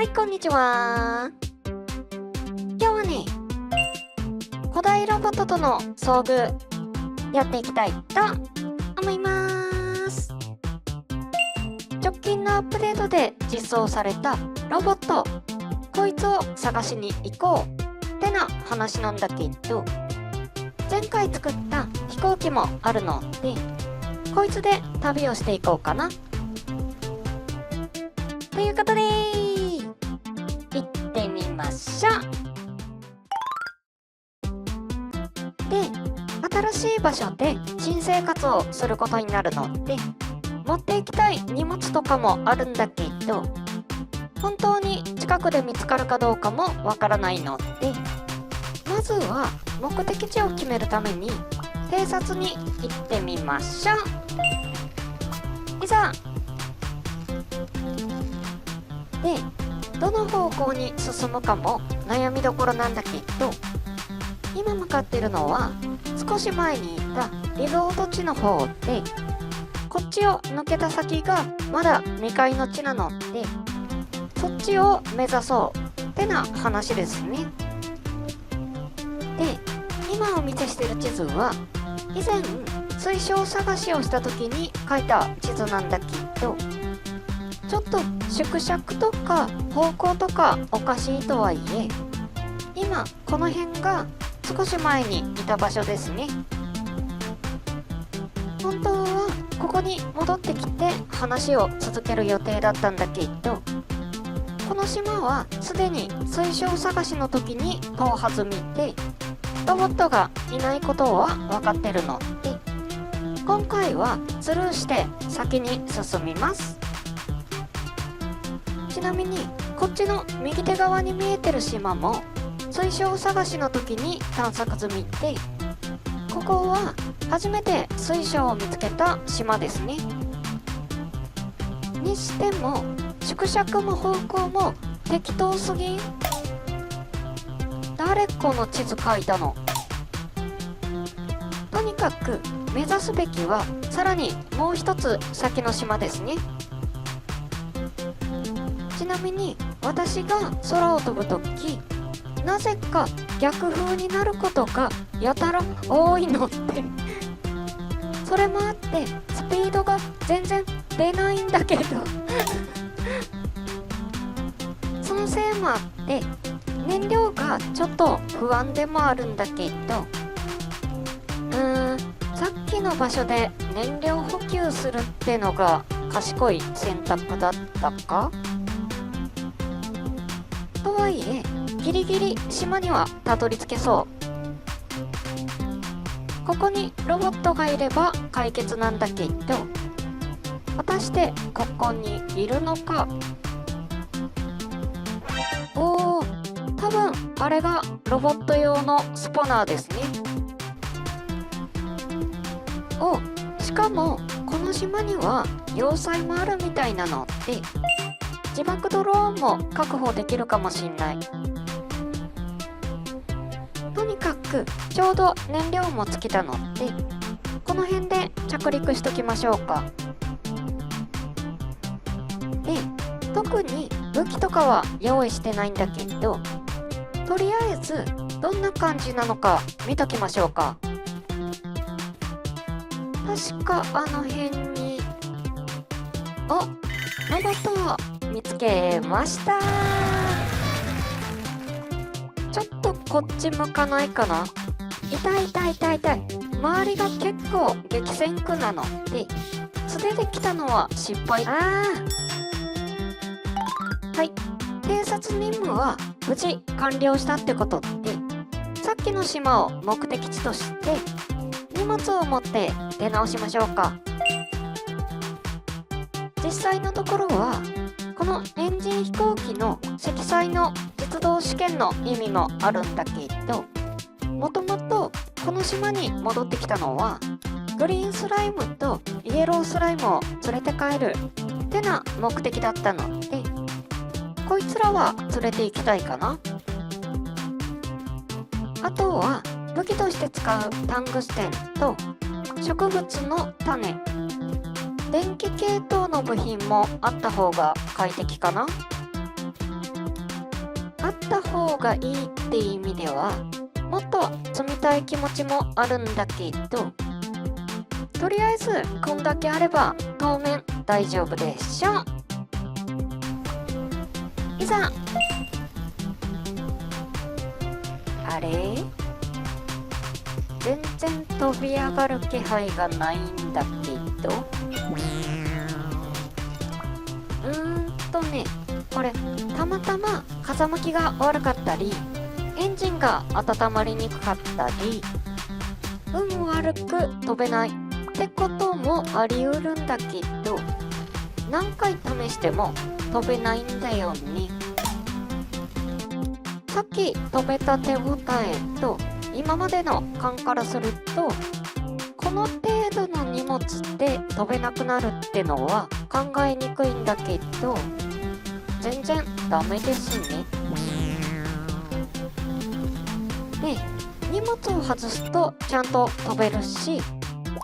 はい、こんにちは。今日はね、古代ロボットとの遭遇やっていきたいと思います。直近のアップデートで実装されたロボット、こいつを探しに行こうってな話なんだけど、前回作った飛行機もあるので、こいつで旅をしていこうかな。ということで、行ってみましょう。で、新しい場所で新生活をすることになるので、持っていきたい荷物とかもあるんだけど、本当に近くで見つかるかどうかもわからないので、まずは目的地を決めるために偵察に行ってみましょう。いざ。で、どの方向に進むかも悩みどころなんだけど、今向かっているのは少し前にいたリゾート地の方で、こっちを抜けた先がまだ未開の地なので、そっちを目指そうってな話ですね。で、今お見せしている地図は以前水晶探しをした時に書いた地図なんだけど、ちょっと縮尺とか方向とかおかしいとはいえ、今この辺が少し前にいた場所ですね。本当はここに戻ってきて話を続ける予定だったんだけど、この島はすでに水晶探しの時に踏破済みで、ロボットがいないことは分かってるので、今回はスルーして先に進みます。ちなみにこっちの右手側に見えてる島も水晶探しの時に探索済みで、ここは初めて水晶を見つけた島ですね。にしても縮尺も方向も適当すぎん？誰この地図書いたの？とにかく目指すべきはさらにもう一つ先の島ですね。ちなみに私が空を飛ぶとき、なぜか逆風になることがやたら多いのってそれもあってスピードが全然出ないんだけどそのせいもあって燃料がちょっと不安でもあるんだけど、さっきの場所で燃料補給するってのが賢い選択だったか？とはいえギリギリ島にはたどり着けそう。ここにロボットがいれば解決なんだけど、果たしてここにいるのか？おー、多分あれがロボット用のスポナーですね。お、しかもこの島には要塞もあるみたいなので、自爆ドローンも確保できるかもしんない。とにかくちょうど燃料も尽きたので、この辺で着陸しときましょうか。で、特に武器とかは用意してないんだけど、とりあえずどんな感じなのか見ときましょうか。確かあの辺に、お、ロボット見つけました。ちょっとこっち向かないかな。痛い痛い痛い痛い。周りが結構激戦区なので、素手で来たのは失敗。はい、偵察任務は無事完了したってことで、さっきの島を目的地として荷物を持って出直しましょうか。実際のところはこのエンジン飛行機の積載の実動試験の意味もあるんだけど、もともとこの島に戻ってきたのはグリーンスライムとイエロースライムを連れて帰るってな目的だったので、こいつらは連れて行きたいかな。あとは武器として使うタングステンと植物の種、電気系統の部品もあった方が快適かな。方がいいって意味ではもっと積みたい気持ちもあるんだけど、とりあえずこんだけあれば当面大丈夫でしょ。いざ。あれ？全然飛び上がる気配がないんだけど。これたまたま風向きが悪かったり、エンジンが温まりにくかったり、運悪く飛べないってこともありうるんだけど、何回試しても飛べないんだよね。さっき飛べた手応えと今までの勘からすると、この程度の荷物で飛べなくなるってのは考えにくいんだけど、全然ダメですね。で、荷物を外すとちゃんと飛べるし、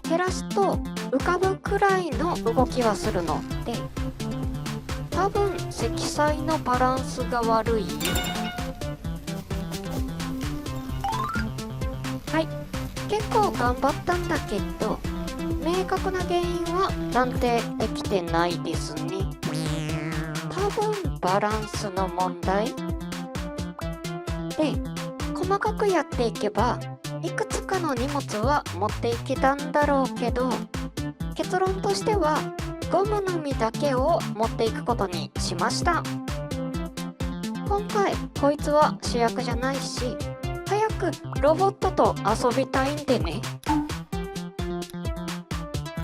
減らすと浮かぶくらいの動きはするので、多分積載のバランスが悪い。はい、結構頑張ったんだけど、明確な原因は断定できてないですね。多分バランスの問題で、細かくやっていけばいくつかの荷物は持っていけたんだろうけど、結論としてはゴムの実だけを持っていくことにしました。今回こいつは主役じゃないし、早くロボットと遊びたいんでね。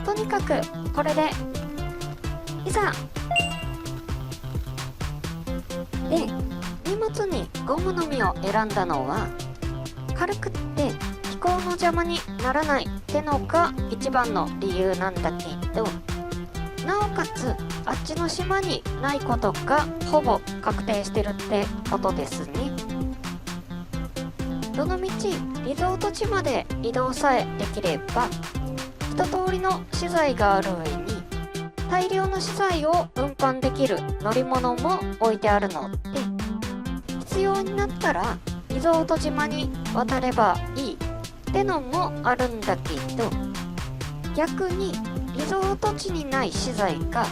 とにかくこれでいざ。で、荷物にゴムの実を選んだのは、軽くって飛行の邪魔にならないってのが一番の理由なんだけど、なおかつあっちの島にないことがほぼ確定してるってことですね。どのみちリゾート地まで移動さえできれば、一通りの資材がある上に大量の資材を運搬できる乗り物も置いてあるので、必要になったらリゾート島に渡ればいいってのもあるんだけど、逆にリゾート地にない資材が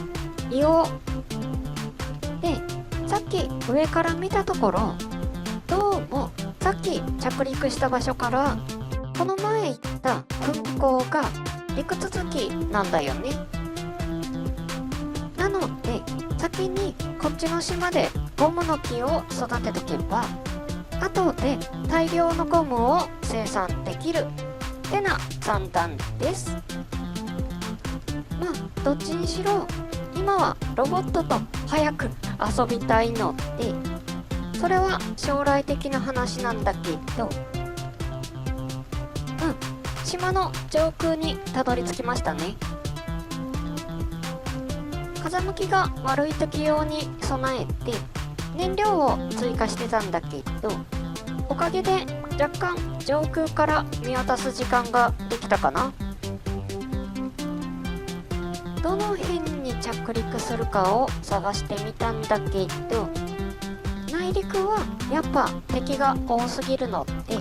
利用で、さっき上から見たところ、どうもさっき着陸した場所からこの前行った噴光が陸続きなんだよね。なので先にこっちの島でゴムの木を育てとけば、後で大量のゴムを生産できるってな算段です。まあどっちにしろ今はロボットと早く遊びたいので、それは将来的な話なんだけど、島の上空にたどり着きましたね。風向きが悪い時用に備えて燃料を追加してたんだけど、おかげで若干上空から見渡す時間ができたかな。どの辺に着陸するかを探してみたんだけど、内陸はやっぱ敵が多すぎるので、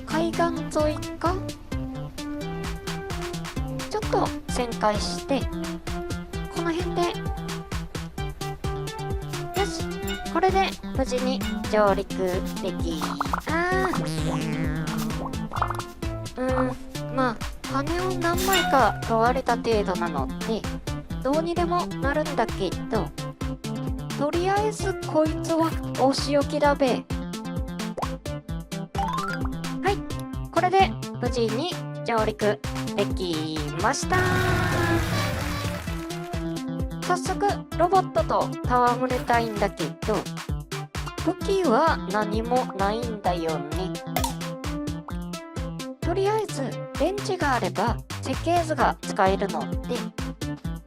海岸沿いかちょっと旋回してこの辺で、よし、これで無事に上陸でき、まあ羽を何枚か取られた程度なのでどうにでもなるんだけど、とりあえずこいつはお仕置きだべ。はい、これで無事に上陸できました。早速ロボットと戯れたいんだけど、武器は何もないんだよね。とりあえず電池があれば設計図が使えるので、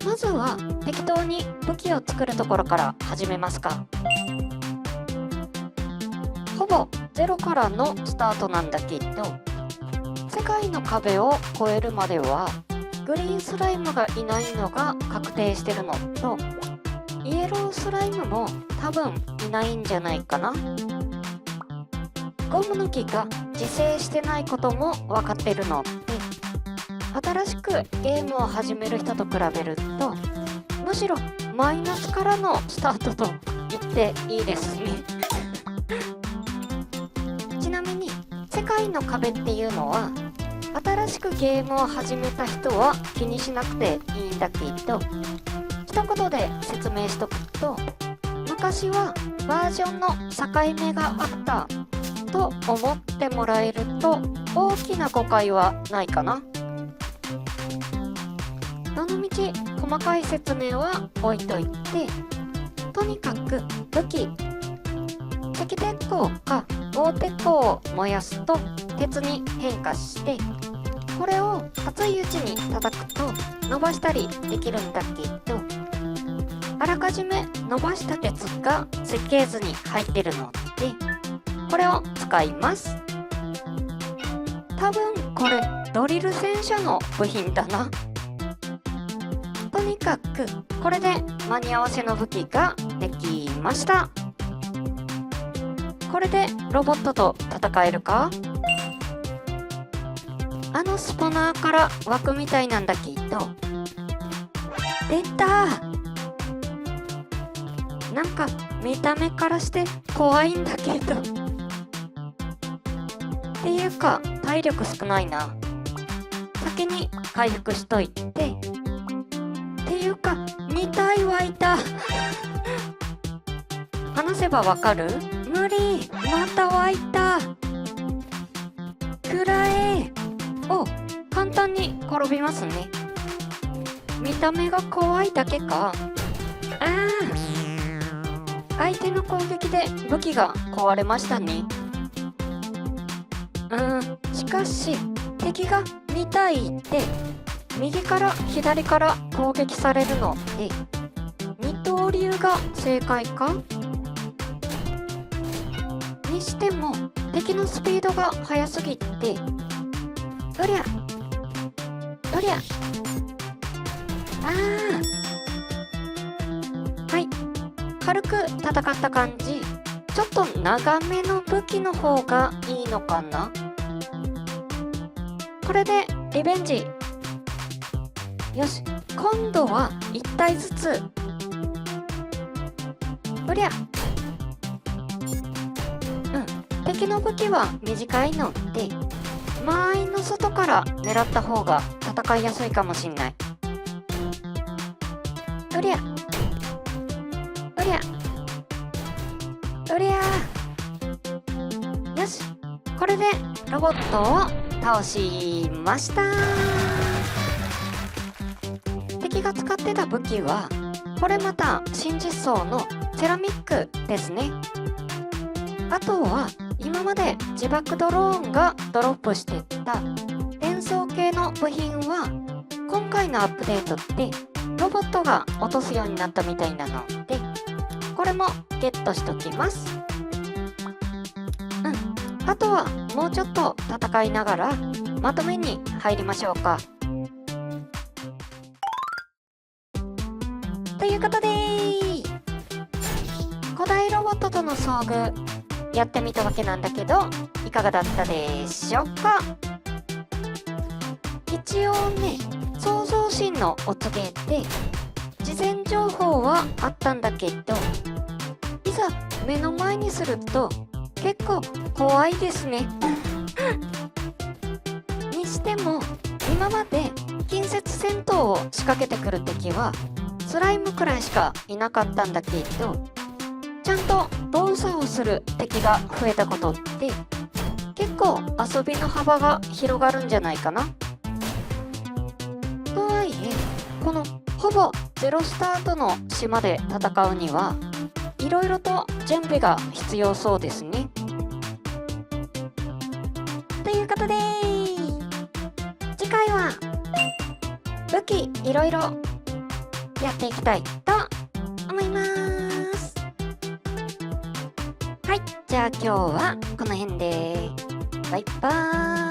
まずは適当に武器を作るところから始めますか。ほぼゼロからのスタートなんだけど、世界の壁を越えるまではグリーンスライムがいないのが確定してるのと、イエロースライムも多分いないんじゃないかな。ゴムの木が自生してないことも分かってるので、新しくゲームを始める人と比べるとむしろマイナスからのスタートと言っていいですね。ちなみに世界の壁っていうのは新しくゲームを始めた人は気にしなくていいんだけど、一言で説明しとくと、昔はバージョンの境目があったと思ってもらえると大きな誤解はないかな。どのみち細かい説明は置いといて、とにかく武器、赤鉄鋼か鋼鉄鋼を燃やすと鉄に変化して、これを熱いうちに叩くと伸ばしたりできるんだけど、あらかじめ伸ばした鉄が設計図に入ってるので、これを使います。多分これドリル戦車の部品だな。とにかくこれで間に合わせの武器ができました。これでロボットと戦えるか？あのスポナーから枠みたいなんだけど、出た！なんか見た目からして怖いんだけど。っていうか体力少ないな。先に回復しといて。っていうか2体湧いた。話せばわかる？無理！また湧いた。くらえ！お、簡単に転びますね。見た目が怖いだけか。相手の攻撃で武器が壊れましたね。しかし敵が2体いて右から左から攻撃されるので二刀流が正解か？にしても敵のスピードが速すぎて、どりゃどりゃ、はい、軽く戦った感じ。ちょっと長めの武器の方がいいのかな。これでリベンジ。よし、今度は1体ずつ。おりゃ、敵の武器は短いので間合いの外から狙った方が戦いやすいかもしんない。おりゃおりゃおりゃ。よし、これでロボットを倒しました。敵が使ってた武器はこれまた新実装のセラミックですね。あとは今まで自爆ドローンがドロップしてた伝送系の部品は今回のアップデートでロボットが落とすようになったみたいなので、これもゲットしときます。あとはもうちょっと戦いながらまとめに入りましょうか。ということで古代ロボットとの遭遇やってみたわけなんだけど、いかがだったでしょうか。一応ね、創造神のお告げで事前情報はあったんだけど、いざ目の前にすると結構怖いですね。にしても今まで近接戦闘を仕掛けてくる敵はスライムくらいしかいなかったんだけど、ちゃんと動作をする敵が増えたことって結構遊びの幅が広がるんじゃないかな。とはいえこのほぼゼロスタートの島で戦うにはいろいろと準備が必要そうですね。ということで次回は武器いろいろやっていきたいと思います。はい、じゃあ今日はこの辺でバイバーイ。